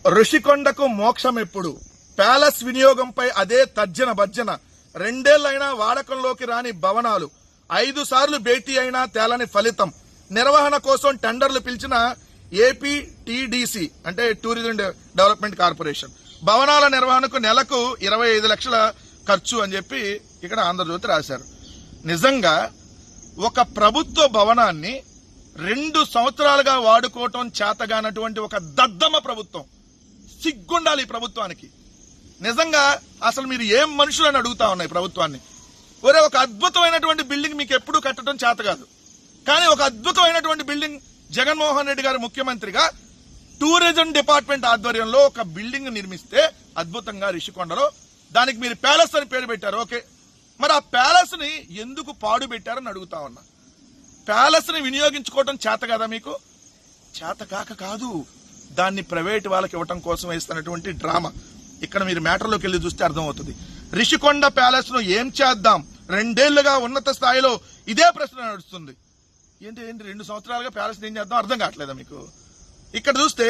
ఋషికొండకు మోక్షం ఎప్పుడు? ప్యాలెస్ వినియోగంపై అదే తర్జన భర్జన. 2 ఏళ్లైనా వాడకంలోకి రాని భవనాలు, 5 సార్లు భేటీ అయినా తేలని ఫలితం. నిర్వహణ కోసం టెండర్లు పిలిచిన ఏపీటీడీసీ అంటే టూరిజం డెవలప్మెంట్ కార్పొరేషన్ భవనాల నిర్వహణకు నెలకు 25 లక్షల ఖర్చు అని చెప్పి ఇక్కడ ఆంధ్రజ్యోతి రాశారు. నిజంగా ఒక ప్రభుత్వ భవనాన్ని 2 సంవత్సరాలుగా వాడుకోవటం చేతగానటువంటి ఒక దద్దమ్మ ప్రభుత్వం. సిగ్గుండాలి ఈ ప్రభుత్వానికి. నిజంగా అసలు మీరు ఏం మనుషులని అడుగుతా ఉన్నాయి ప్రభుత్వాన్ని. ఒరే, ఒక అద్భుతమైనటువంటి బిల్డింగ్ మీకు ఎప్పుడూ కట్టడం చేత కాదు, కానీ ఒక అద్భుతమైనటువంటి బిల్డింగ్ జగన్మోహన్ రెడ్డి గారు ముఖ్యమంత్రిగా టూరిజం డిపార్ట్మెంట్ ఆధ్వర్యంలో ఒక బిల్డింగ్ నిర్మిస్తే అద్భుతంగా రిషికొండలో దానికి మీరు ప్యాలెస్ అని పేరు పెట్టారు. ఓకే, మరి ఆ ప్యాలెస్ ని ఎందుకు పాడు పెట్టారని అడుగుతా ఉన్నా. ప్యాలెస్ ని వినియోగించుకోవటం చేత కదా మీకు? చేత కాక కాదు, దాన్ని ప్రైవేట్ వాళ్ళకి ఇవ్వటం కోసం వేస్తున్నటువంటి డ్రామా. ఇక్కడ మీరు మ్యాటర్లోకి వెళ్ళి చూస్తే అర్థమవుతుంది. రిషికొండ ప్యాలెస్ ను ఏం చేద్దాం? 2 ఏళ్లుగా ఉన్నత స్థాయిలో ఇదే ప్రశ్న నడుస్తుంది. ఏంటి 2 సంవత్సరాలుగా ప్యాలెస్ ఏం చేద్దాం అర్థం కావట్లేదా మీకు? ఇక్కడ చూస్తే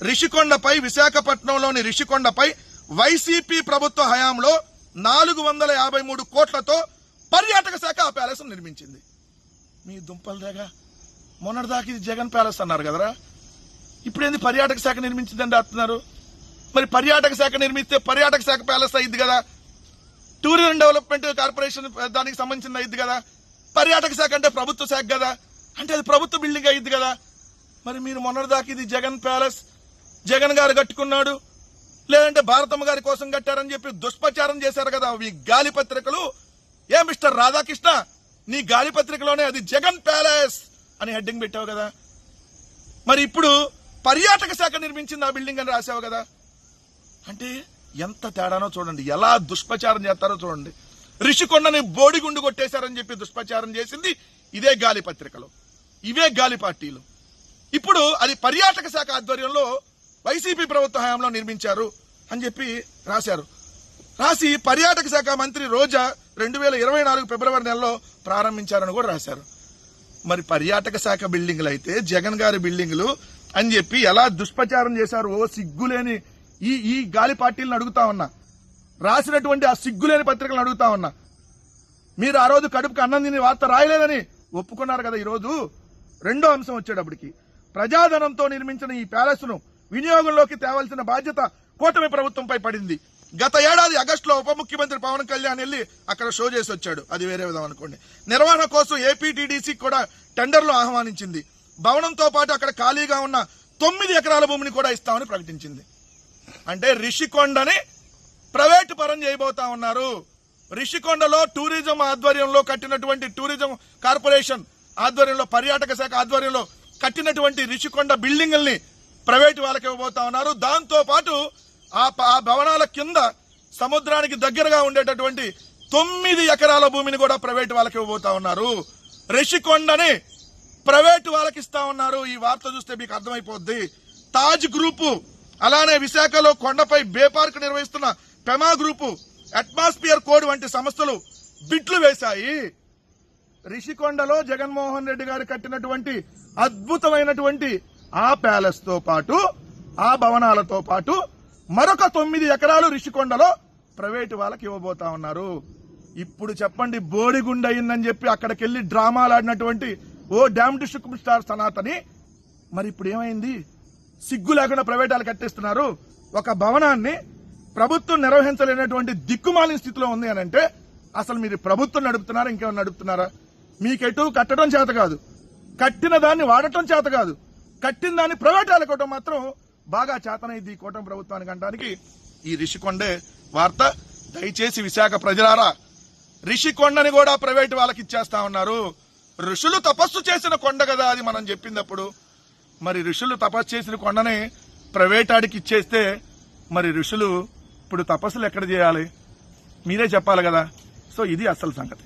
రిషికొండపై, విశాఖపట్నంలోని రిషికొండపై వైసీపీ ప్రభుత్వ హయాంలో 453 కోట్లతో పర్యాటక శాఖ ఆ ప్యాలెస్ నిర్మించింది. మీ దుంపల దగ్గర మొన్నటిదాకా ఇది జగన్ ప్యాలెస్ అన్నారు కదరా, ఇప్పుడేంది పర్యాటక శాఖ నిర్మించిందని రాస్తున్నారు? మరి పర్యాటక శాఖ నిర్మిస్తే పర్యాటక శాఖ ప్యాలెస్ అయింది కదా, టూరిజం డెవలప్మెంట్ కార్పొరేషన్ దానికి సంబంధించింది అయింది కదా, పర్యాటక శాఖ అంటే ప్రభుత్వ శాఖ కదా, అంటే అది ప్రభుత్వ బిల్డింగ్ అయింది కదా. మరి మీరు మొన్నటిదాకా ఇది జగన్ ప్యాలెస్, జగన్ గారు కట్టుకున్నాడు, లేదంటే భారతమ్మ గారి కోసం కట్టారని చెప్పి దుష్ప్రచారం చేశారు కదా మీ గాలి పత్రికలు. ఏ మిస్టర్ రాధాకృష్ణ, నీ గాలి పత్రికలోనే అది జగన్ ప్యాలెస్ అని హెడ్డింగ్ పెట్టావు కదా, మరి ఇప్పుడు పర్యాటక శాఖ నిర్మించింది ఆ బిల్డింగ్ అని రాసావు కదా. అంటే ఎంత తేడానో చూడండి, ఎలా దుష్ప్రచారం చేస్తారో చూడండి. రిషికొండని బోడిగుండు కొట్టేశారని చెప్పి దుష్ప్రచారం చేసింది ఇదే గాలి పత్రికలో, ఇవే గాలి పార్టీలు. ఇప్పుడు అది పర్యాటక శాఖ ఆధ్వర్యంలో వైసీపీ ప్రభుత్వ హయాంలో నిర్మించారు అని చెప్పి రాశారు. రాసి పర్యాటక శాఖ మంత్రి రోజా 2024 ఫిబ్రవరి నెలలో ప్రారంభించారని కూడా రాశారు. మరి పర్యాటక శాఖ బిల్డింగ్లు అయితే జగన్ గారి బిల్డింగ్లు అని చెప్పి ఎలా దుష్ప్రచారం చేశారు. ఓ సిగ్గులేని ఈ గాలి పార్టీలను అడుగుతా ఉన్నా, రాసినటువంటి ఆ సిగ్గులేని పత్రికలను అడుగుతా ఉన్నా. మీరు ఆ రోజు కడుపుకి అన్నం తిని వార్త రాయలేదని ఒప్పుకున్నారు కదా. ఈ రోజు రెండో అంశం వచ్చేటప్పటికి ప్రజాధనంతో నిర్మించిన ఈ ప్యాలెస్ ను వినియోగంలోకి తేవాల్సిన బాధ్యత కూటమి ప్రభుత్వంపై పడింది. గత ఏడాది ఆగస్టులో ఉప ముఖ్యమంత్రి పవన్ కళ్యాణ్ వెళ్లి అక్కడ షో చేసి వచ్చాడు, అది వేరే విధం అనుకోండి. నిర్వహణ కోసం ఏపీటీడీసీ కూడా టెండర్లు ఆహ్వానించింది. భవనంతో పాటు అక్కడ ఖాళీగా ఉన్న 9 ఎకరాల భూమిని కూడా ఇస్తామని ప్రకటించింది. అంటే రిషికొండని ప్రైవేటు పరం చేయబోతా ఉన్నారు. రిషికొండలో టూరిజం ఆధ్వర్యంలో కట్టినటువంటి టూరిజం కార్పొరేషన్ ఆధ్వర్యంలో, పర్యాటక శాఖ ఆధ్వర్యంలో కట్టినటువంటి రిషికొండ బిల్డింగుల్ని ప్రైవేటు వాళ్ళకి ఇవ్వబోతా ఉన్నారు. దాంతో పాటు ఆ భవనాల కింద సముద్రానికి దగ్గరగా ఉండేటటువంటి 9 ఎకరాల భూమిని కూడా ప్రైవేటు వాళ్ళకి ఇవ్వబోతా ఉన్నారు. రిషికొండని ప్రైవేటు వాళ్ళకి ఇస్తా ఉన్నారు. ఈ వార్త చూస్తే మీకు అర్థమైపోద్ది. తాజ్ గ్రూపు, అలానే విశాఖలో కొండపై బే పార్క్ నిర్వహిస్తున్న పెమా గ్రూపు, అట్మాస్ఫియర్ కోడ్ వంటి సంస్థలు బిట్లు వేశాయి. రిషికొండలో జగన్మోహన్ రెడ్డి గారు కట్టినటువంటి అద్భుతమైనటువంటి ఆ ప్యాలెస్ తో పాటు, ఆ భవనాలతో పాటు మరొక 9 ఎకరాలు రిషికొండలో ప్రైవేటు వాళ్ళకి ఇవ్వబోతా ఉన్నారు. ఇప్పుడు చెప్పండి, బోడిగుండు అయిందని చెప్పి అక్కడికి వెళ్లి డ్రామాలు ఆడినటువంటి ఓ డామ్డ్ సూపర్ స్టార్ సనాతని మరి ఇప్పుడు ఏమైంది? సిగ్గు లేకుండా ప్రైవేట్ వాళ్ళు కట్టేస్తున్నారు. ఒక భవనాన్ని ప్రభుత్వం నిర్వహించలేనటువంటి దిక్కుమాలిన స్థితిలో ఉంది అని అంటే అసలు మీరు ప్రభుత్వం నడుపుతున్నారా, ఇంకేమైనా నడుపుతున్నారా? మీకెటు కట్టడం చేత కాదు, కట్టిన దాన్ని వాడటం చేత కాదు, కట్టిన దాన్ని ప్రైవేట్ వాళ్ళకి ఇవ్వడం మాత్రం బాగా చేతనైంది ఈ కూటమి ప్రభుత్వానికి అనడానికి ఈ రిషికొండే వార్త. దయచేసి విశాఖ ప్రజలారా, రిషికొండని కూడా ప్రైవేట్ వాళ్ళకి ఇచ్చేస్తా ఉన్నారు. ఋషులు తపస్సు చేసిన కొండ కదా అది మనం చెప్పినప్పుడు. మరి ఋషులు తపస్సు చేసిన కొండని ప్రైవేట్ ఆడికి ఇచ్చేస్తే మరి ఋషులు ఇప్పుడు తపస్సులు ఎక్కడ చేయాలి? మీరే చెప్పాలి కదా. సో ఇది అసలు సంగతి.